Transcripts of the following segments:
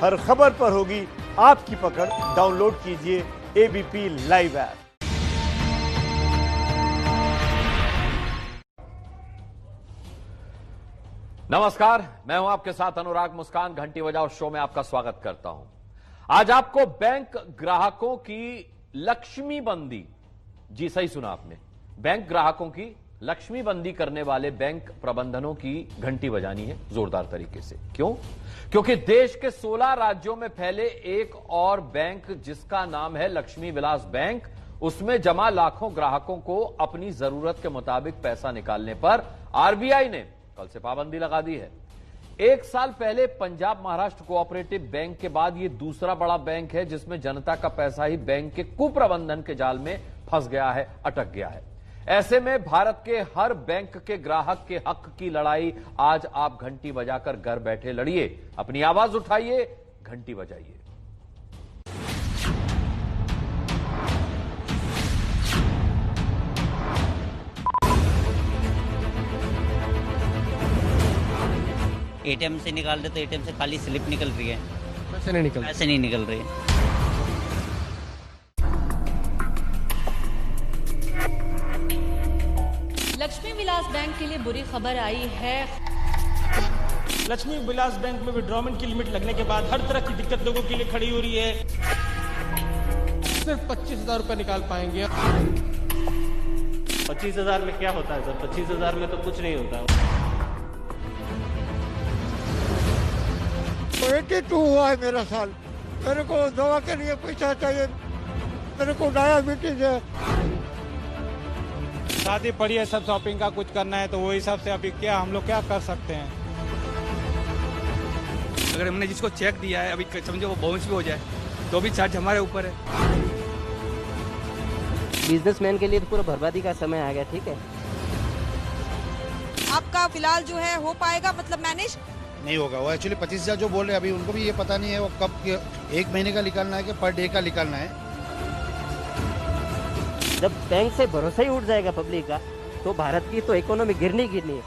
हर खबर पर होगी आपकी पकड़। डाउनलोड कीजिए एबीपी लाइव ऐप। नमस्कार, मैं हूं आपके साथ अनुराग। मुस्कान घंटी बजाओ शो में आपका स्वागत करता हूं। आज आपको बैंक ग्राहकों की लक्ष्मी बंदी, जी सही सुना आपने, बैंक ग्राहकों की लक्ष्मी बंदी करने वाले बैंक प्रबंधनों की घंटी बजानी है जोरदार तरीके से। क्यों? क्योंकि देश के 16 राज्यों में फैले एक और बैंक जिसका नाम है लक्ष्मी विलास बैंक, उसमें जमा लाखों ग्राहकों को अपनी जरूरत के मुताबिक पैसा निकालने पर आरबीआई ने कल से पाबंदी लगा दी है। एक साल पहले पंजाब महाराष्ट्र कोऑपरेटिव बैंक के बाद यह दूसरा बड़ा बैंक है जिसमें जनता का पैसा ही बैंक के कुप्रबंधन के जाल में फंस गया है, अटक गया है। ऐसे में भारत के हर बैंक के ग्राहक के हक की लड़ाई आज आप घंटी बजाकर घर बैठे लड़िए। अपनी आवाज उठाइए, घंटी बजाइए। एटीएम से निकाल रहे तो एटीएम से खाली स्लिप निकल रही है, पैसे नहीं निकल रही है। लक्ष्मी विलास बैंक के लिए बुरी खबर आई है। लक्ष्मी विलास बैंक में विड्रॉमेंट की लिमिट लगने के बाद हर तरह की दिक्कत लोगों के लिए खड़ी हो रही है। सिर्फ 25,000 रुपए निकाल पाएंगे। 25,000 में क्या होता है सर? 25,000 में तो कुछ नहीं होता। 82 हुआ है मेरा साल। मेरे को दवा के लिए पैसा चाहिए, मेरे को डायबिटीज है। शादी पड़ी है, सब शॉपिंग का कुछ करना है तो वो हिसाब से अभी क्या हम लोग क्या कर सकते हैं। अगर हमने जिसको चेक दिया है, अभी समझो वो बाउंस भी हो जाए तो भी चार्ज हमारे ऊपर है। बिजनेसमैन के लिए तो पूरा बर्बादी का समय आ गया। ठीक है, आपका फिलहाल जो है हो पाएगा, मतलब मैनेज नहीं होगा। वो एक्चुअली 25,000 जो बोल रहे हैं अभी उनको भी ये पता नहीं है वो कब, एक महीने का निकालना है कि पर डे का निकालना है। जब बैंक से भरोसा ही उठ जाएगा पब्लिक का तो भारत की तो इकोनॉमी गिरनी है।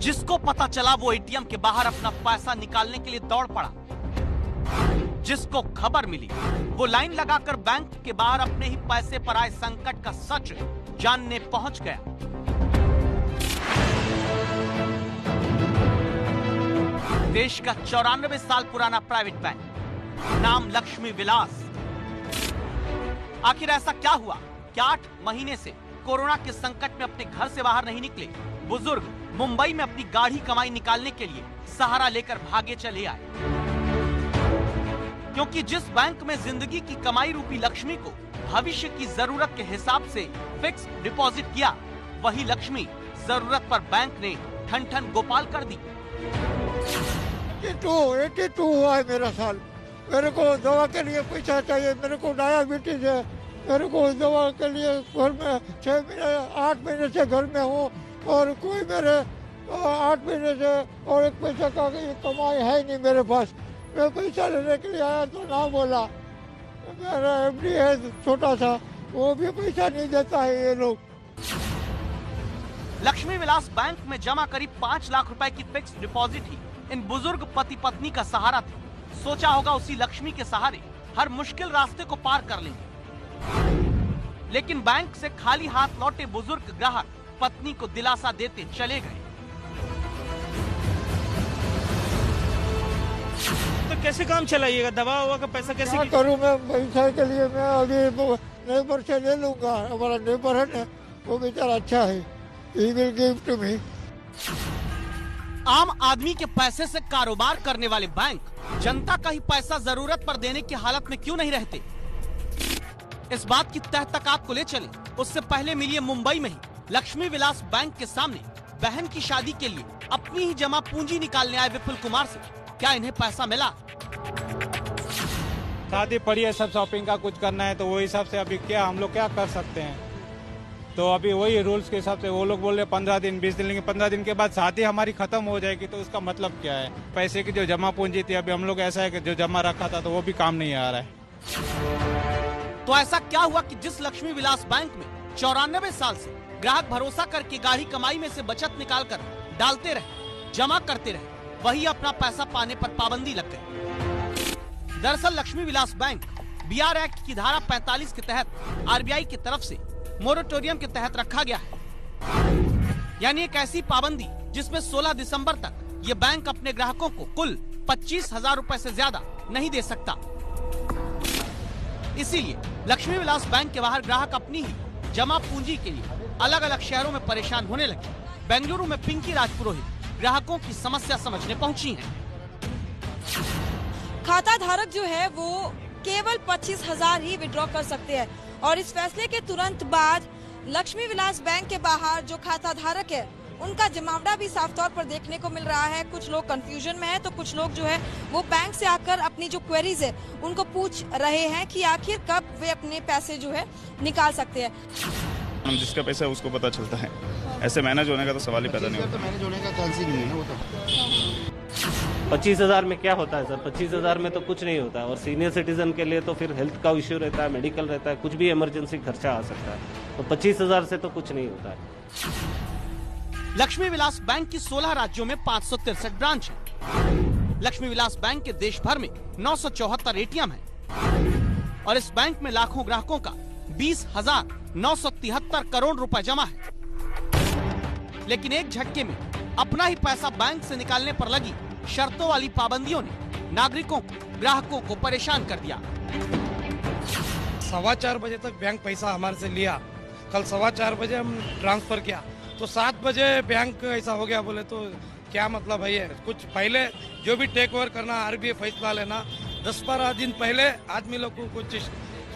जिसको पता चला वो एटीएम के बाहर अपना पैसा निकालने के लिए दौड़ पड़ा। जिसको खबर मिली वो लाइन लगाकर बैंक के बाहर अपने ही पैसे पर आए संकट का सच जानने पहुंच गया। देश का 94 साल पुराना प्राइवेट बैंक, नाम लक्ष्मी विलास। आखिर ऐसा क्या हुआ कि 8 महीने से कोरोना के संकट में अपने घर से बाहर नहीं निकले बुजुर्ग मुंबई में अपनी गाढ़ी कमाई निकालने के लिए सहारा लेकर भागे चले आए। क्योंकि जिस बैंक में जिंदगी की कमाई रूपी लक्ष्मी को भविष्य की जरूरत के हिसाब से फिक्स डिपॉजिट किया, वही लक्ष्मी जरूरत पर बैंक ने ठन ठन गोपाल कर दी। 82 हुआ है मेरा साल। मेरे को दवा के लिए पैसा चाहिए, मेरे को डायबिटीज है। मेरे को दवा के लिए घर में 8 महीने से घर में हूँ और कोई मेरे 8 महीने से और एक पैसा का कमाई है नहीं मेरे पास। मैं पैसा लेने के लिए आया तो ना बोला। मेरा एफडी है छोटा सा, वो भी पैसा नहीं देता है ये लोग। लक्ष्मी विलास बैंक में जमा करीब 5 लाख रुपए की फिक्स डिपॉजिट ही इन बुजुर्ग पति पत्नी का सहारा था। सोचा होगा उसी लक्ष्मी के सहारे हर मुश्किल रास्ते को पार कर लेंगे, लेकिन बैंक से खाली हाथ लौटे बुजुर्ग ग्राहक पत्नी को दिलासा देते चले गए। तो कैसे काम चलाइएगा? दवा हुआ का पैसा कैसे करूँ मैं? पैसा के लिए मैं अभी नेबर से ले लूंगा। हमारा नेबर है ना, वो बेचारा अच्छा है। He will give to me। आम आदमी के पैसे से कारोबार करने वाले बैंक जनता का ही पैसा जरूरत पर देने की हालत में क्यों नहीं रहते? इस बात की तह तक आपको ले चले, उससे पहले मिलिए मुंबई में ही लक्ष्मी विलास बैंक के सामने बहन की शादी के लिए अपनी ही जमा पूंजी निकालने आए विपुल कुमार से। क्या इन्हें पैसा मिला? शादी पड़ी है, सब शॉपिंग का कुछ करना है तो वो हिसाब से अभी क्या हम लोग क्या कर सकते हैं। तो अभी वही रूल्स के हिसाब से वो लोग बोल रहे 15 दिन 20 दिन लेंगे। 15 दिन के बाद शादी हमारी खत्म हो जाएगी तो उसका मतलब क्या है? पैसे की जो जमा पूंजी थी, अभी हम लोग ऐसा है कि जो जमा रखा था तो वो भी काम नहीं आ रहा है। तो ऐसा क्या हुआ कि जिस लक्ष्मी विलास बैंक में 94 साल से ग्राहक भरोसा करके गाढ़ी कमाई में से बचत निकाल कर डालते रहे, जमा करते रहे, वही अपना पैसा पाने पर पाबंदी लग गई। दरअसल Lakshmi Vilas bank B R act की धारा 45 के तहत आरबीआई की तरफ से मोरेटोरियम के तहत रखा गया है, यानी एक ऐसी पाबंदी जिसमें 16 दिसंबर तक ये बैंक अपने ग्राहकों को कुल 25,000 रुपए से ज्यादा नहीं दे सकता। इसीलिए लक्ष्मी विलास बैंक के बाहर ग्राहक अपनी ही जमा पूंजी के लिए अलग अलग शहरों में परेशान होने लगे। बेंगलुरु में पिंकी राजपुरोहित ग्राहकों की समस्या समझने पहुंची हैं। खाता धारक जो है वो केवल 25,000 ही विड्रॉ कर सकते हैं और इस फैसले के तुरंत बाद लक्ष्मी विलास बैंक के बाहर जो खाता धारक है उनका जमावड़ा भी साफ तौर पर देखने को मिल रहा है। कुछ लोग कंफ्यूजन में है तो कुछ लोग जो है वो बैंक से आकर अपनी जो क्वेरीज है उनको पूछ रहे हैं कि आखिर कब वे अपने पैसे जो है निकाल सकते हैं। जिसका पैसा है उसको पता चलता है, ऐसे मैनेज होने का तो सवाल ही पैदा नहीं होता। मैनेज होने का चांस ही नहीं है ना वो तो। 25,000 में क्या होता है सर? 25,000 में तो कुछ नहीं होता है। और सीनियर सिटीजन के लिए तो फिर हेल्थ का इश्यू रहता है, मेडिकल रहता है, कुछ भी इमरजेंसी खर्चा आ सकता है। तो 25,000 से तो कुछ नहीं होता है। लक्ष्मी विलास बैंक की 16 राज्यों में 563 ब्रांच है। लक्ष्मी विलास बैंक के देश भर में 974 एटीएम है और इस बैंक में लाखों ग्राहकों का 20,973 करोड़ रुपए जमा है। लेकिन एक झटके में अपना ही पैसा बैंक से निकालने पर लगी शर्तों वाली पाबंदियों ने नागरिकों को, ग्राहकों को परेशान कर दिया। 4:15 बजे तक बैंक पैसा हमारे से लिया। कल 4:15 बजे हम ट्रांसफर किया तो 7 बजे बैंक ऐसा हो गया। बोले तो क्या मतलब है ये? कुछ पहले जो भी टेक ओवर करना, आरबीआई फैसला लेना, 10-12 दिन पहले आदमी लोग को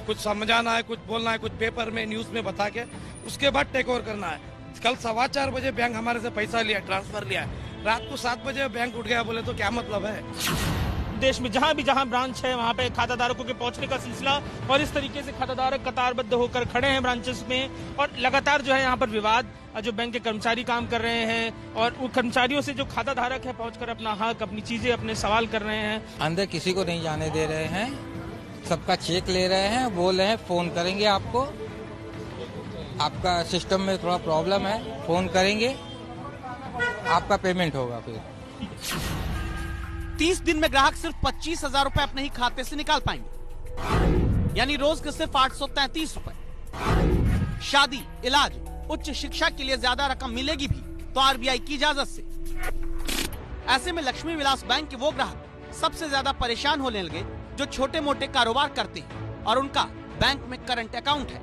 कुछ समझाना है, कुछ बोलना है, कुछ पेपर में न्यूज में बता के उसके बाद टेक ओवर करना है। कल 4:15 बजे बैंक हमारे से पैसा लिया, ट्रांसफर लिया, रात को 7 बजे बैंक उठ गया। बोले तो क्या मतलब है? देश में जहां ब्रांच है वहां पे खाता धारकों के पहुंचने का सिलसिला और इस तरीके से खाता धारक कतारबद्ध होकर खड़े हैं ब्रांचेस में और लगातार जो है यहाँ पर विवाद, जो बैंक के कर्मचारी काम कर रहे हैं और उन कर्मचारियों से जो खाता धारक है पहुंचकर अपना हक, अपनी चीजें, अपने सवाल कर रहे हैं। अंदर किसी को नहीं जाने दे रहे हैं, सबका चेक ले रहे हैं, बोल रहे हैं फोन करेंगे आपको, आपका सिस्टम में थोड़ा प्रॉब्लम है, फोन करेंगे, आपका पेमेंट होगा। फिर 30 दिन में ग्राहक सिर्फ 25,000 रुपए अपने ही खाते से निकाल पाएंगे, यानी रोज के सिर्फ 833 रुपए। शादी, इलाज, उच्च शिक्षा के लिए ज्यादा रकम मिलेगी भी तो आरबीआई की इजाजत से। ऐसे में लक्ष्मी विलास बैंक के वो ग्राहक सबसे ज्यादा परेशान होने लगे जो छोटे मोटे कारोबार करते हैं और उनका बैंक में करंट अकाउंट है।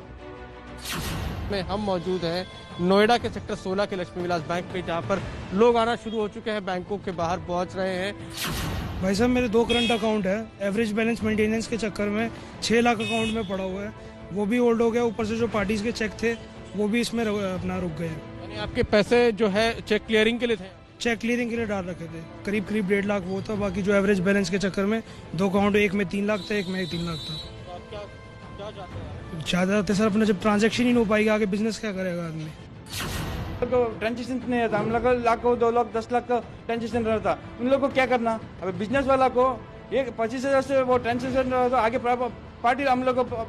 में हम मौजूद हैं नोएडा के सेक्टर 16 के लक्ष्मी विलास बैंक पे, जहाँ पर लोग आना शुरू हो चुके हैं, बैंकों के बाहर पहुंच रहे हैं। भाई साहब मेरे 2 करंट अकाउंट है, एवरेज बैलेंस मेंटेनेंस के चक्कर में 6 लाख अकाउंट में पड़ा हुआ है, वो भी होल्ड हो गया। ऊपर से जो पार्टीज के चेक थे वो भी इसमें अपना रुक गए। यानी आपके पैसे जो है चेक क्लियरिंग के लिए थे? चेक क्लियरिंग के लिए डाल रखे थे, करीब 1.5 लाख वो था। बाकी जो एवरेज बैलेंस के चक्कर में 2 अकाउंट, एक में 3 लाख था, एक में 3 लाख था। ज्यादा सर अपना जब ट्रांजैक्शन ही नहीं हो पाएगा आगे बिजनेस क्या करेगा आदमी? ट्रांजेक्शन नहीं रहता, हम लोग लाख को 2 लाख 10 लाख का ट्रांजेक्शन रहता, उन लोग को क्या करना? अब बिजनेस वाला को ये 25,000 से वो ट्रांजेक्शन आगे पार्टी हम लोग को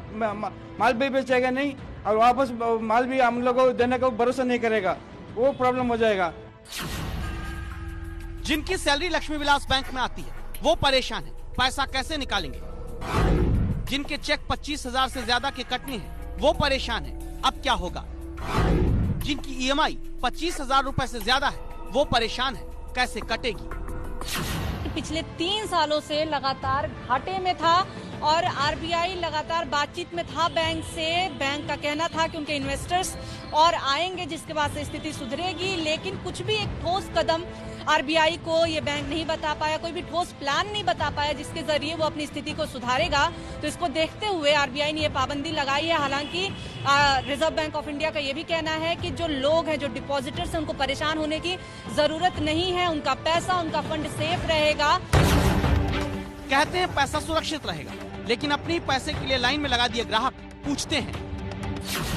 माल भी बेचेगा नहीं और वापस माल भी हम लोग को देने का भरोसा नहीं करेगा, वो प्रॉब्लम हो जाएगा। जिनकी सैलरी लक्ष्मी विलास बैंक में आती है वो परेशान है, पैसा कैसे निकालेंगे? जिनके चेक 25,000 से ज्यादा के कटने हैं वो परेशान है, अब क्या होगा? जिनकी ईएमआई 25,000 रुपए से ज्यादा है वो परेशान है, कैसे कटेगी? पिछले 3 सालों से लगातार घाटे में था और आरबीआई लगातार बातचीत में था बैंक से। बैंक का कहना था कि उनके इन्वेस्टर्स और आएंगे जिसके बाद से स्थिति सुधरेगी, लेकिन कुछ भी एक ठोस कदम आरबीआई को ये बैंक नहीं बता पाया, कोई भी ठोस प्लान नहीं बता पाया जिसके जरिए वो अपनी स्थिति को सुधारेगा। तो इसको देखते हुए आरबीआई ने ये पाबंदी लगाई है। हालांकि रिजर्व बैंक ऑफ इंडिया का ये भी कहना है कि जो लोग हैं, जो डिपॉजिटर्स हैं, उनको परेशान होने की जरूरत नहीं है, उनका पैसा, उनका फंड सेफ रहेगा। कहते हैं पैसा सुरक्षित रहेगा, लेकिन अपने पैसे के लिए लाइन में लगा दिए ग्राहक पूछते हैं।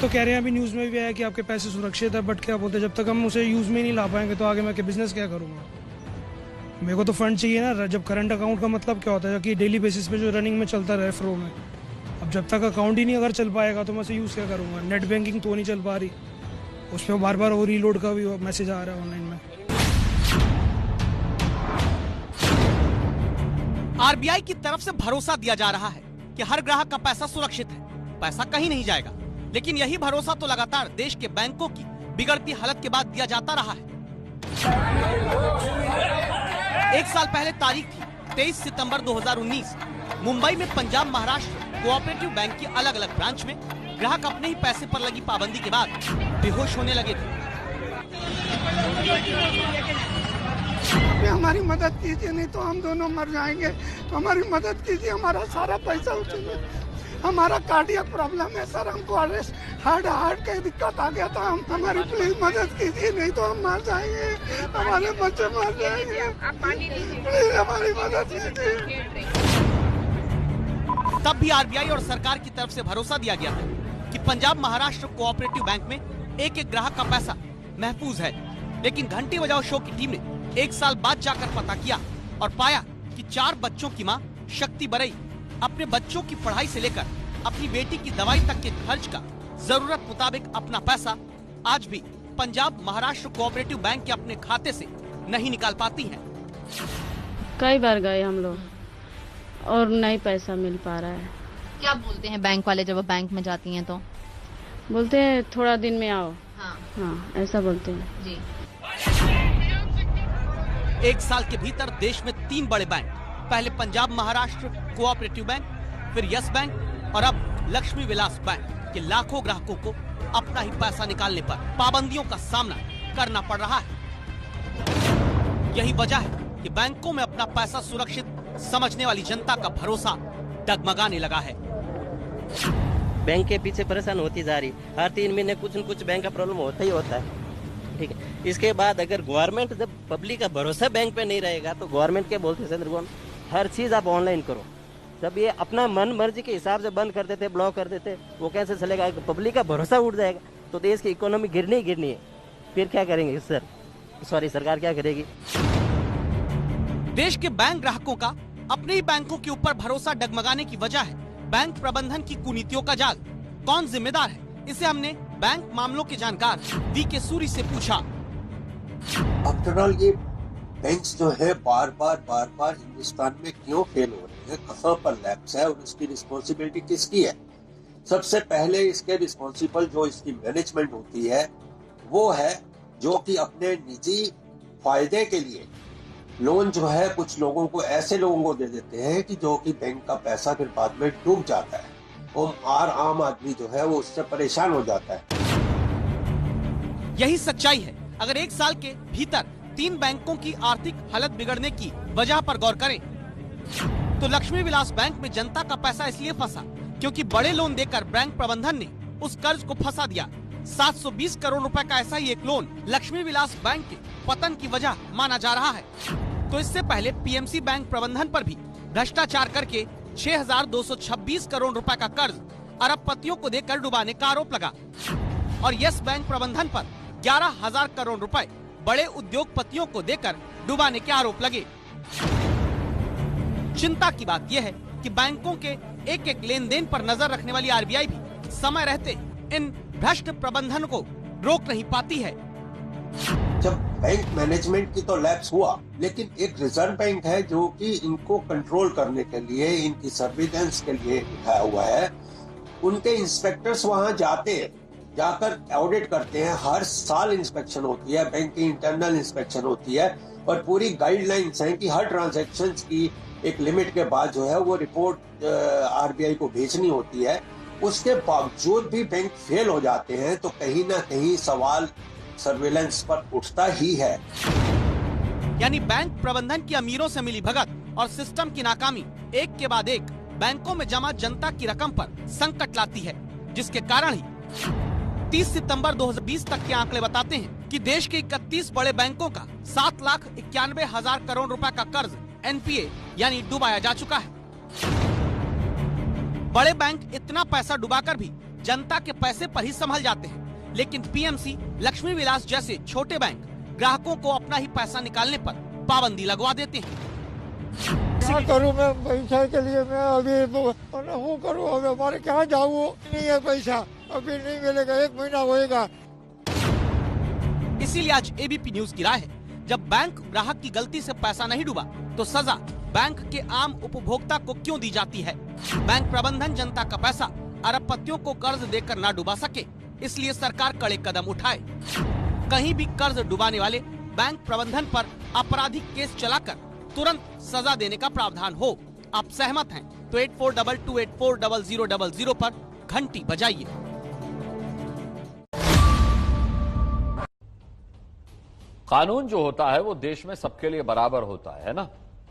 तो कह रहे हैं अभी न्यूज में भी आया कि आपके पैसे सुरक्षित है, बट क्या बोलते हैं जब तक हम उसे यूज में नहीं ला पाएंगे तो आगे मैं क्या बिजनेस क्या करूंगा? मेरे को तो फंड चाहिए ना। जब करंट अकाउंट का मतलब क्या होता है कि डेली बेसिस पे जो रनिंग में चलता रहे फ्लो में। अब जब तक अकाउंट ही नहीं अगर चल पाएगा तो मैं उसे यूज क्या करूंगा? नेट बैंकिंग तो नहीं चल पा रही, उसमें बार बार वो रीलोड का भी मैसेज आ रहा है ऑनलाइन में। आरबीआई की तरफ से भरोसा दिया जा रहा है कि हर ग्राहक का पैसा सुरक्षित है, पैसा कहीं नहीं जाएगा। लेकिन यही भरोसा तो लगातार देश के बैंकों की बिगड़ती हालत के बाद दिया जाता रहा है। एक साल पहले तारीख थी 23 सितंबर 2019। मुंबई में पंजाब महाराष्ट्र कोऑपरेटिव बैंक की अलग अलग ब्रांच में ग्राहक अपने ही पैसे पर लगी पाबंदी के बाद बेहोश होने लगे थे। हमारी मदद कीजिए, नहीं तो हम दोनों मर जाएंगे। हमारी मदद कीजिए, हमारा सारा पैसा उठिए। हमारा कार्डियक प्रॉब्लम है सर, हमको हार्ट का दिक्कत आ गया था। हमारी प्लीज मदद कीजिए, नहीं तो हम मर जाएंगे, हमारे बच्चे मर जाएंगे। प्लीज हमारी मदद कीजिए। तब भी आरबीआई और सरकार की तरफ से भरोसा दिया गया था कि पंजाब महाराष्ट्र कोऑपरेटिव बैंक में एक एक ग्राहक का पैसा महफूज है। लेकिन घंटी बजाओ शो की टीम ने एक साल बाद जाकर पता किया और पाया कि 4 बच्चों की मां शक्ति बरई अपने बच्चों की पढ़ाई से लेकर अपनी बेटी की दवाई तक के खर्च का जरूरत मुताबिक अपना पैसा आज भी पंजाब महाराष्ट्र कोऑपरेटिव बैंक के अपने खाते से नहीं निकाल पाती हैं। कई बार गए हम लोग और नहीं पैसा मिल पा रहा है। क्या बोलते हैं बैंक वाले जब बैंक में जाती हैं तो? बोलते हैं थोड़ा दिन में आओ। हाँ ऐसा बोलते हैं जी। एक साल के भीतर देश में 3 बड़े बैंक, पहले पंजाब महाराष्ट्र कोऑपरेटिव बैंक, फिर यस बैंक और अब लक्ष्मी विलास बैंक के लाखों ग्राहकों को अपना ही पैसा निकालने पर पाबंदियों का सामना करना पड़ रहा है। यही वजह है कि बैंकों में अपना पैसा सुरक्षित समझने वाली जनता का भरोसा डगमगाने लगा है। बैंक के पीछे परेशान होती जा रही, हर 3 महीने कुछ न कुछ बैंक का प्रॉब्लम होता ही होता है। ठीक है, इसके बाद अगर गवर्नमेंट, जब पब्लिक का भरोसा बैंक पे नहीं रहेगा तो गवर्नमेंट के बोलते चंद्रगोन हर चीज आप ऑनलाइन करो। जब ये अपना मन मर्जी के हिसाब से बंद कर देते, ब्लॉक कर देते, वो कैसे चलेगा? पब्लिक का भरोसा उठ जाएगा तो देश की इकोनॉमी गिरनी ही गिरनी है। फिर क्या करेंगे सरकार क्या करेगी? देश के बैंक ग्राहकों का अपने ही बैंकों के ऊपर भरोसा डगमगाने की वजह है बैंक प्रबंधन की कुनीतियों का जाल। कौन जिम्मेदार है, इसे हमने बैंक मामलों के जानकार वी.के. सूरी से पूछा। आफ्टर ऑल ये बैंक्स जो है बार बार हिंदुस्तान में क्यों फेल हो रहे हैं, कहाँ पर लैप्स है और उसकी रिस्पॉन्सिबिलिटी किसकी है? सबसे पहले इसके रिस्पॉन्सिबल जो इसकी मैनेजमेंट होती है वो है जो कि अपने निजी फायदे के लिए लोन जो है कुछ लोगों को, ऐसे लोगों को दे देते हैं कि जो कि बैंक का पैसा फिर बाद में डूब जाता है और आम आदमी जो है वो उससे परेशान हो जाता है। यही सच्चाई है। अगर एक साल के भीतर 3 बैंकों की आर्थिक हालत बिगड़ने की वजह पर गौर करें तो लक्ष्मी विलास बैंक में जनता का पैसा इसलिए फंसा क्योंकि बड़े लोन देकर बैंक प्रबंधन ने उस कर्ज को फंसा दिया। 720 करोड़ रुपए का ऐसा ही एक लोन लक्ष्मी विलास बैंक के पतन की वजह माना जा रहा है। तो इससे पहले पीएमसी बैंक प्रबंधन पर भी भ्रष्टाचार करके 6,226 करोड़ रुपए का कर्ज अरबपतियों को देकर डुबाने का आरोप लगा और यस बैंक प्रबंधन पर 11,000 करोड़ रुपए बड़े उद्योगपतियों को देकर डुबाने के आरोप लगे। चिंता की बात यह है कि बैंकों के एक एक लेन देन पर नजर रखने वाली आरबीआई भी समय रहते इन भ्रष्ट प्रबंधन को रोक नहीं पाती है। जब बैंक मैनेजमेंट की तो लैप्स हुआ, लेकिन एक रिजर्व बैंक है जो कि इनको कंट्रोल करने के लिए, इनकी सर्विलेंस के लिए उठाया हुआ है। उनके इंस्पेक्टर्स वहां जाते हैं, जाकर ऑडिट करते हैं। हर साल इंस्पेक्शन होती है, बैंक की इंटरनल इंस्पेक्शन होती है और पूरी गाइडलाइंस हैं कि हर ट्रांजैक्शन की एक लिमिट के बाद जो है वो रिपोर्ट आरबीआई को भेजनी होती है। उसके बावजूद भी बैंक फेल हो जाते हैं तो कहीं ना कहीं सवाल सर्विलेंस पर उठता ही है। यानी बैंक प्रबंधन की अमीरों से मिली भगत और सिस्टम की नाकामी एक के बाद एक बैंकों में जमा जनता की रकम पर संकट लाती है, जिसके कारण ही 30 सितंबर 2020 तक के आंकड़े बताते हैं कि देश के 31 बड़े बैंकों का 7,91,000 करोड़ रुपए का कर्ज एनपीए यानी डुबाया जा चुका है। बड़े बैंक इतना पैसा डुबाकर भी जनता के पैसे पर ही संभल जाते हैं, लेकिन पीएमसी, लक्ष्मी विलास जैसे छोटे बैंक ग्राहकों को अपना ही पैसा निकालने पर पाबंदी लगवा देते हैं। क्या करूं मैं पैसा के लिए? मैं अभी हूँ करूँ, अभी हमारे क्या जाऊँ, नहीं है पैसा, अभी नहीं मिलेगा, 1 महीना होएगा। इसीलिए आज एबीपी न्यूज की राय है, जब बैंक ग्राहक की गलती से पैसा नहीं डूबा तो सजा बैंक के आम उपभोक्ता को क्यों दी जाती है? बैंक प्रबंधन जनता का पैसा अरबपतियों को कर्ज देकर ना डुबा सके, इसलिए सरकार कड़े कदम उठाए। कहीं भी कर्ज डुबाने वाले बैंक प्रबंधन पर आपराधिक केस चलाकर तुरंत सजा देने का प्रावधान हो। आप सहमत हैं तो 8422840000 पर घंटी बजाइए। कानून जो होता है वो देश में सबके लिए बराबर होता है ना।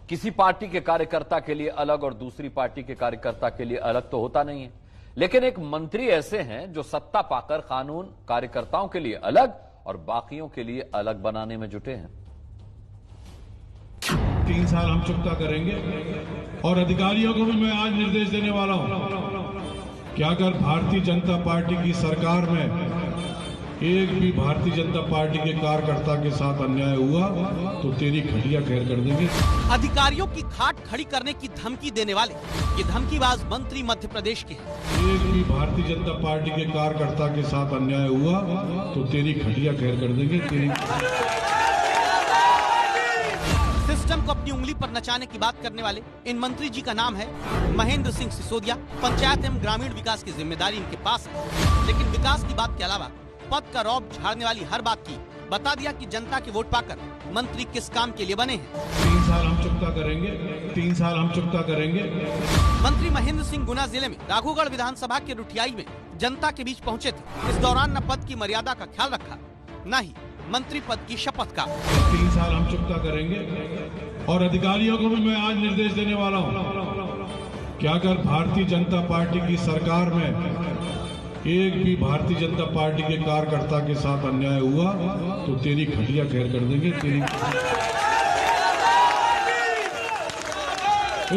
किसी पार्टी के कार्यकर्ता के लिए अलग और दूसरी पार्टी के कार्यकर्ता के लिए अलग तो होता नहीं है। लेकिन एक मंत्री ऐसे हैं जो सत्ता पाकर कानून कार्यकर्ताओं के लिए अलग और बाकियों के लिए अलग बनाने में जुटे हैं। 3 साल हम चुकता करेंगे और अधिकारियों को भी मैं आज निर्देश देने वाला हूं कि अगर भारतीय जनता पार्टी की सरकार में एक भी भारतीय जनता पार्टी के कार्यकर्ता के साथ अन्याय हुआ तो तेरी खटिया खैर कर देंगे। अधिकारियों की खाट खड़ी करने की धमकी देने वाले ये धमकीबाज मंत्री मध्य प्रदेश के हैं। एक भी भारतीय जनता पार्टी के कार्यकर्ता के साथ अन्याय हुआ तो तेरी खटिया खैर कर देंगे। सिस्टम को अपनी उंगली पर नचाने की बात करने वाले इन मंत्री जी का नाम है महेंद्र सिंह सिसोदिया। पंचायत एवं ग्रामीण विकास की जिम्मेदारी इनके पास है, लेकिन विकास की बात के अलावा पद का रौब झाड़ने वाली हर बात की बता दिया कि जनता के वोट पाकर मंत्री किस काम के लिए बने हैं। 3 साल हम चुकता करेंगे, 3 साल हम चुकता करेंगे। मंत्री महेंद्र सिंह गुना जिले में राघोगढ़ विधानसभा के रुठियाई में जनता के बीच पहुंचे थे। इस दौरान न पद की मर्यादा का ख्याल रखा, न ही मंत्री पद की शपथ का। 3 साल हम चुकता करेंगे और अधिकारियों को भी मैं आज निर्देश देने वाला हूं कि अगर भारतीय जनता पार्टी की सरकार में एक भी भारतीय जनता पार्टी के कार्यकर्ता के साथ अन्याय हुआ तो तेरी खटिया खैर कर देंगे।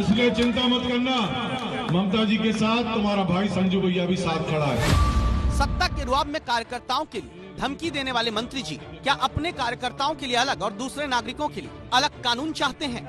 इसलिए चिंता मत करना, ममता जी के साथ तुम्हारा भाई संजू भैया भी साथ खड़ा है। सत्ता के रुआब में कार्यकर्ताओं के लिए धमकी देने वाले मंत्री जी क्या अपने कार्यकर्ताओं के लिए अलग और दूसरे नागरिकों के लिए अलग कानून चाहते हैं?